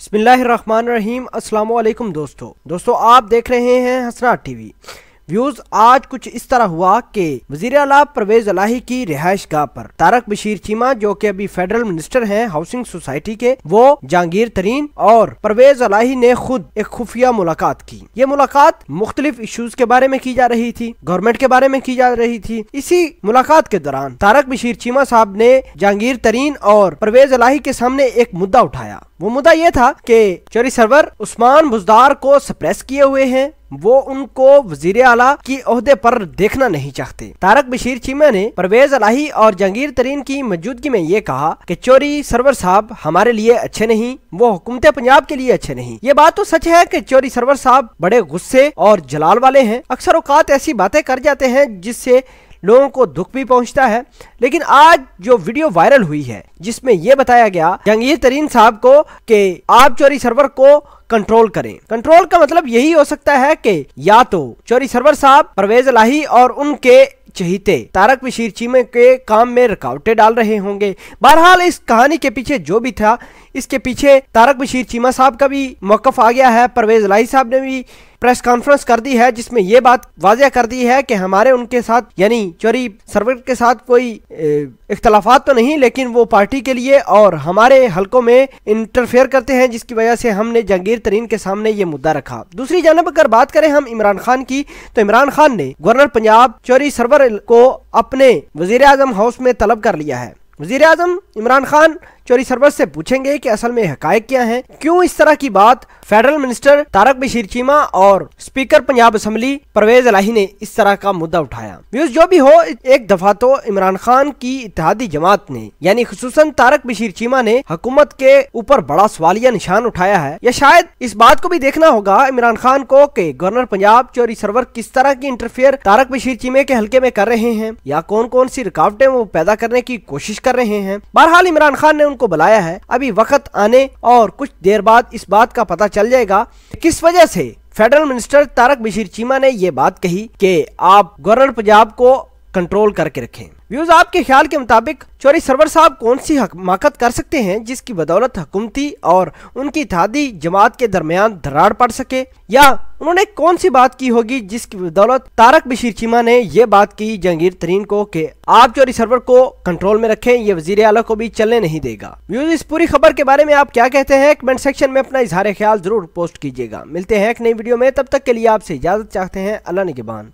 बिस्मिल्लाहिर्रहमानिर्रहीम। अस्सलाम वालेकुम दोस्तों आप देख रहे हैं हसनात टीवी। व्यूज आज कुछ इस तरह हुआ कि वजीर आला परवेज इलाही की रिहाइश गाह पर तारक बशीर चीमा, जो कि अभी फेडरल मिनिस्टर हैं हाउसिंग सोसाइटी के, वो जहांगीर तरीन और परवेज इलाही ने खुद एक खुफिया मुलाकात की। ये मुलाकात मुख्तलिफ इश्यूज के बारे में की जा रही थी, गवर्नमेंट के बारे में की जा रही थी। इसी मुलाकात के दौरान तारक बशीर चीमा साहब ने जहांगीर तरीन और परवेज इलाही के सामने एक मुद्दा उठाया। वो मुद्दा ये था कि चोरी सरवर उस्मान बुज़दार को सप्रेस किए हुए हैं, वो उनको वजीर आला की ओहदे पर देखना नहीं चाहते। तारक बशीर चीमा ने परवेज इलाही और जहांगीर तरीन की मौजूदगी में ये कहा कि चोरी सरवर साहब हमारे लिए अच्छे नहीं, वो हुकूमत पंजाब के लिए अच्छे नहीं। ये बात तो सच है कि चोरी सरवर साहब बड़े गुस्से और जलाल वाले हैं, अक्सर औकात ऐसी बातें कर जाते हैं जिससे लोगों को दुख भी पहुंचता है। लेकिन आज जो वीडियो वायरल हुई है जिसमें यह बताया गया जहांगीर तरीन साहब को कि आप चोरी सरवर को कंट्रोल करें। कंट्रोल का मतलब यही हो सकता है कि या तो चोरी सरवर साहब परवेज इलाही और उनके चहीते तारक बशीर चीमा के काम में रुकावटें डाल रहे होंगे। बहरहाल इस कहानी के पीछे जो भी था, इसके पीछे तारक बशीर चीमा साहब का भी मौक़िफ़ आ गया है। परवेज इलाही साहब ने भी प्रेस कॉन्फ्रेंस कर दी है जिसमें यह बात वाज़ेह कर दी है कि हमारे उनके साथ यानी चोरी सरवर के साथ कोई इख्तलाफात तो नहीं, लेकिन वो पार्टी के लिए और हमारे हलकों में इंटरफेयर करते हैं, जिसकी वजह से हमने जहांगीर तरीन के सामने ये मुद्दा रखा। दूसरी जानब अगर बात करें हम इमरान खान की, तो इमरान खान ने गवर्नर पंजाब चोरी सरवर को अपने वजीर आजम हाउस में तलब कर लिया है। वजीर आजम इमरान खान चोरी सरवर से पूछेंगे कि असल में हकायक क्या हैं, क्यों इस तरह की बात फेडरल मिनिस्टर तारक बशीर चीमा और स्पीकर पंजाब असम्बली परवेज इलाही ने इस तरह का मुद्दा उठाया। व्यूज जो भी हो, एक दफा तो इमरान खान की इत्तेहादी जमात ने यानी खुसूसन तारक बशीर चीमा ने हुकूमत के ऊपर बड़ा सवालिया निशान उठाया है, या शायद इस बात को भी देखना होगा इमरान खान को कि गवर्नर पंजाब चोरी सरवर किस तरह की इंटरफेयर तारक बशीर चीमा के हल्के में कर रहे हैं या कौन कौन सी रुकावटें वो पैदा करने की कोशिश कर रहे हैं। बहरहाल इमरान खान ने उनको बुलाया है। अभी वक्त आने और कुछ देर बाद इस बात का पता चल जाएगा किस वजह से फेडरल मिनिस्टर तारक बशीर चीमा ने यह बात कही कि आप गवर्नर पंजाब को कंट्रोल करके रखें। व्यूज आपके ख्याल के मुताबिक चोरी सरवर साहब कौन सी हमाकत कर सकते हैं जिसकी बदौलत हुकूमती और उनकी इत्तेहादी जमात के दरमियान दरार पड़ सके, या उन्होंने कौन सी बात की होगी जिसकी बदौलत तारक बशीर चीमा ने यह बात की जहांगीर तरीन को कि आप चोरी सरवर को कंट्रोल में रखें, ये वजीर आला को भी चलने नहीं देगा। व्यूज इस पूरी खबर के बारे में आप क्या कहते हैं, कमेंट सेक्शन में अपना इजहार ख्याल जरूर पोस्ट कीजिएगा। मिलते हैं एक नई वीडियो में, तब तक के लिए आपसे इजाजत चाहते हैं। अल्लाह निगहबान।